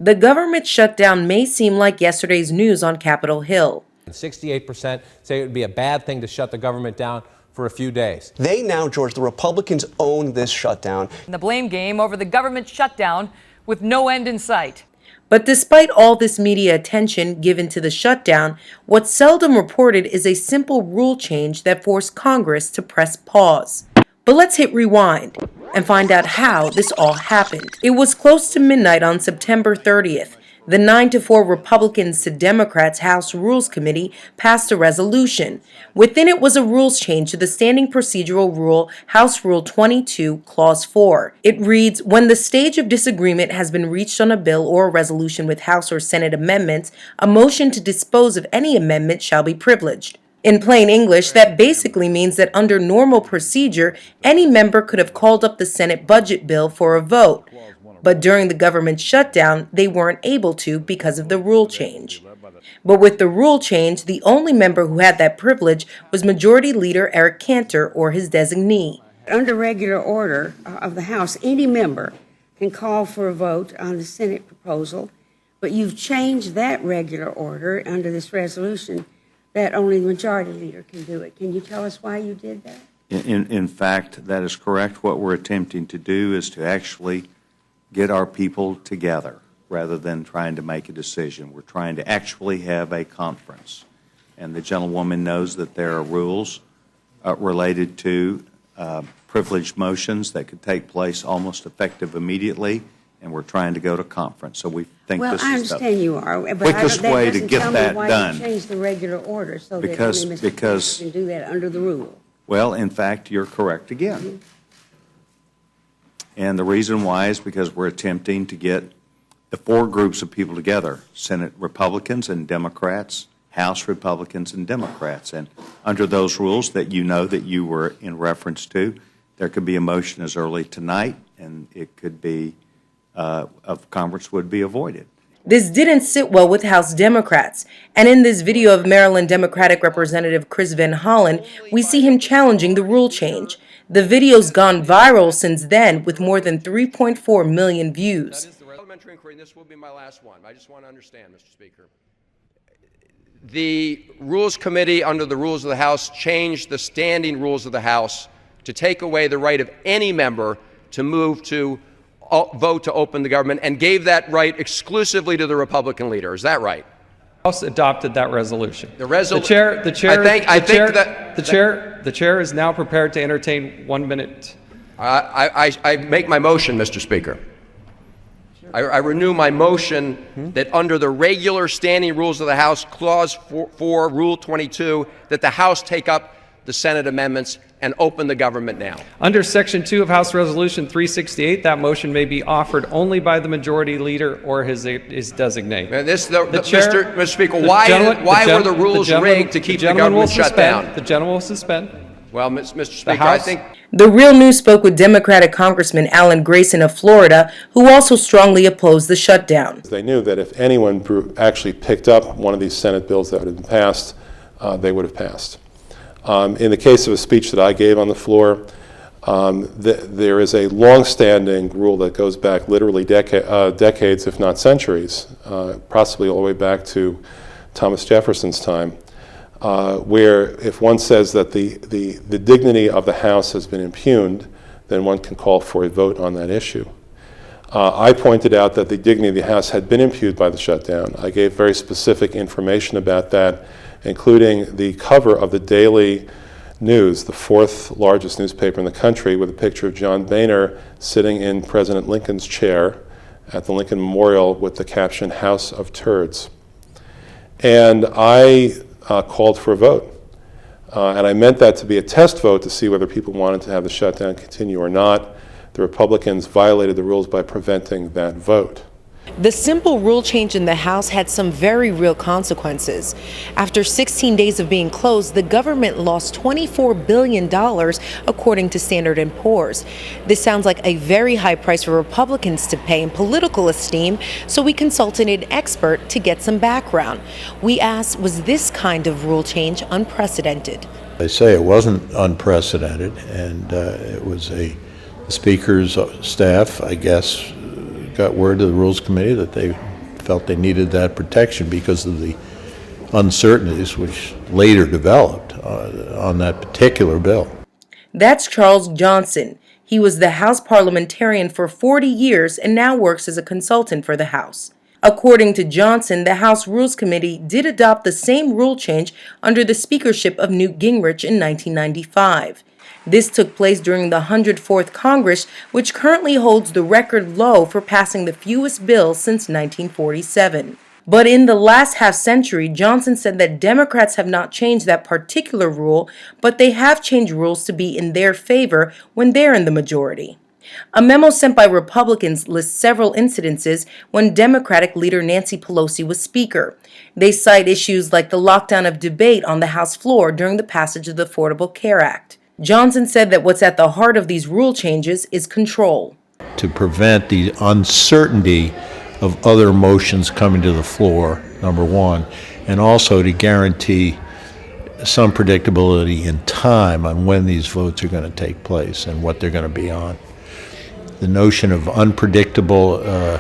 The government shutdown may seem like yesterday's news on Capitol Hill. 68% say it would be a bad thing to shut the government down for a few days. They now, George, the Republicans own this shutdown. The blame game over the government shutdown with no end in sight. But despite all this media attention given to the shutdown, what's seldom reported is a simple rule change that forced Congress to press pause. But let's hit rewind and find out how this all happened. It was close to midnight on September 30th. The 9-4 Republicans to Democrats House Rules Committee passed a resolution. Within it was a rules change to the standing procedural rule, House Rule 22, Clause 4. It reads, when the stage of disagreement has been reached on a bill or a resolution with House or Senate amendments, a motion to dispose of any amendment shall be privileged. In plain English, that basically means that under normal procedure, any member could have called up the Senate budget bill for a vote. But during the government shutdown, they weren't able to because of the rule change. But with the rule change, the only member who had that privilege was Majority Leader Eric Cantor or his designee. Under regular order of the House, any member can call for a vote on the Senate proposal, but you've changed that regular order under this resolution that only the Majority Leader can do it. Can you tell us why you did that? In fact, that is correct. What we're attempting to do is to actually get our people together rather than trying to make a decision. We're trying to actually have a conference. And the gentlewoman knows that there are rules related to privileged motions that could take place almost effective immediately, and we're trying to go to conference. So we think well, this I is the understand you are, but quickest way to get that why done. You changed the regular order so because that only Mr. can do that under the rule. Well, in fact, you're correct again. Mm-hmm. And the reason why is because we're attempting to get the four groups of people together, Senate Republicans and Democrats, House Republicans and Democrats. And under those rules that you know that you were in reference to, there could be a motion as early tonight, and it could be, of conference would be avoided. This didn't sit well with House Democrats, and in this video of Maryland Democratic Representative Chris Van Hollen, we see him challenging the rule change. The video's gone viral since then with more than 3.4 million views. That is the parliamentary inquiry, and this will be my last one. I just want to understand, Mr. Speaker. The Rules Committee, under the rules of the House, changed the standing rules of the House to take away the right of any member to move to vote to open the government, and gave that right exclusively to the Republican leader. Is that right? House adopted that resolution. The chair is now prepared to entertain 1 minute. I make my motion, Mr. Speaker. I renew my motion that under the regular standing rules of the House, Clause 4, Rule 22, that the House take up the Senate amendments and open the government now. Under Section 2 of House Resolution 368, that motion may be offered only by the Majority Leader or his designate. Mr. Speaker, why were the rules rigged to keep the government shut down? The gentleman will suspend. Well, Mr. Speaker, I think... The Real News spoke with Democratic Congressman Alan Grayson of Florida, who also strongly opposed the shutdown. They knew that if anyone actually picked up one of these Senate bills that had been passed, they would have passed. In the case of a speech that I gave on the floor, there is a long-standing rule that goes back literally decades, if not centuries, possibly all the way back to Thomas Jefferson's time, where if one says that the dignity of the House has been impugned, then one can call for a vote on that issue. I pointed out that the dignity of the House had been impugned by the shutdown. I gave very specific information about that, including the cover of the Daily News, the fourth largest newspaper in the country, with a picture of John Boehner sitting in President Lincoln's chair at the Lincoln Memorial with the caption, "House of Turds." And I called for a vote. And I meant that to be a test vote to see whether people wanted to have the shutdown continue or not. The Republicans violated the rules by preventing that vote. The simple rule change in the House had some very real consequences. After 16 days of being closed, the government lost $24 billion, according to Standard & Poor's. This sounds like a very high price for Republicans to pay in political esteem, so we consulted an expert to get some background. We asked, was this kind of rule change unprecedented? They say it wasn't unprecedented, and it was the Speaker's staff, I guess, got word to the Rules Committee that they felt they needed that protection because of the uncertainties which later developed on that particular bill. That's Charles Johnson. He was the House Parliamentarian for 40 years and now works as a consultant for the House. According to Johnson, the House Rules Committee did adopt the same rule change under the speakership of Newt Gingrich in 1995. This took place during the 104th Congress, which currently holds the record low for passing the fewest bills since 1947. But in the last half-century, Johnson said that Democrats have not changed that particular rule, but they have changed rules to be in their favor when they're in the majority. A memo sent by Republicans lists several incidences when Democratic leader Nancy Pelosi was Speaker. They cite issues like the lockdown of debate on the House floor during the passage of the Affordable Care Act. Johnson said that what's at the heart of these rule changes is control. To prevent the uncertainty of other motions coming to the floor, number one, and also to guarantee some predictability in time on when these votes are going to take place and what they're going to be on. The notion of unpredictable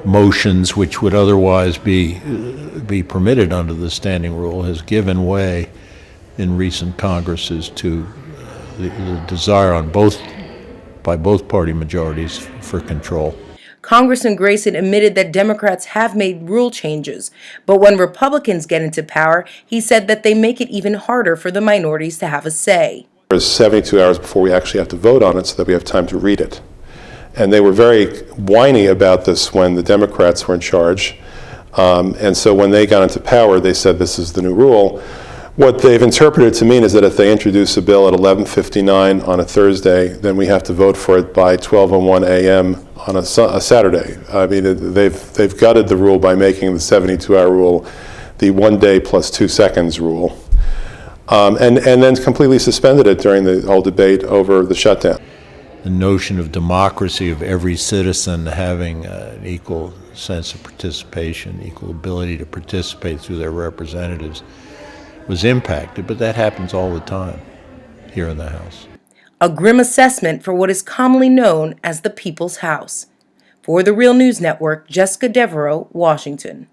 motions, which would otherwise be permitted under the standing rule, has given way in recent Congresses to the desire by both party majorities for control. Congressman Grayson admitted that Democrats have made rule changes, but when Republicans get into power, he said that they make it even harder for the minorities to have a say. There's 72 hours before we actually have to vote on it so that we have time to read it. And they were very whiny about this when the Democrats were in charge. And so when they got into power, they said this is the new rule. What they've interpreted to mean is that if they introduce a bill at 11:59 on a Thursday, then we have to vote for it by 12:01 a.m. on a Saturday. I mean, they've gutted the rule by making the 72-hour rule the 1 day plus 2 seconds rule, and then completely suspended it during the whole debate over the shutdown. The notion of democracy, of every citizen having an equal sense of participation, equal ability to participate through their representatives, was impacted, but that happens all the time here in the House. A grim assessment for what is commonly known as the People's House. For the Real News Network, Jessica Devereaux, Washington.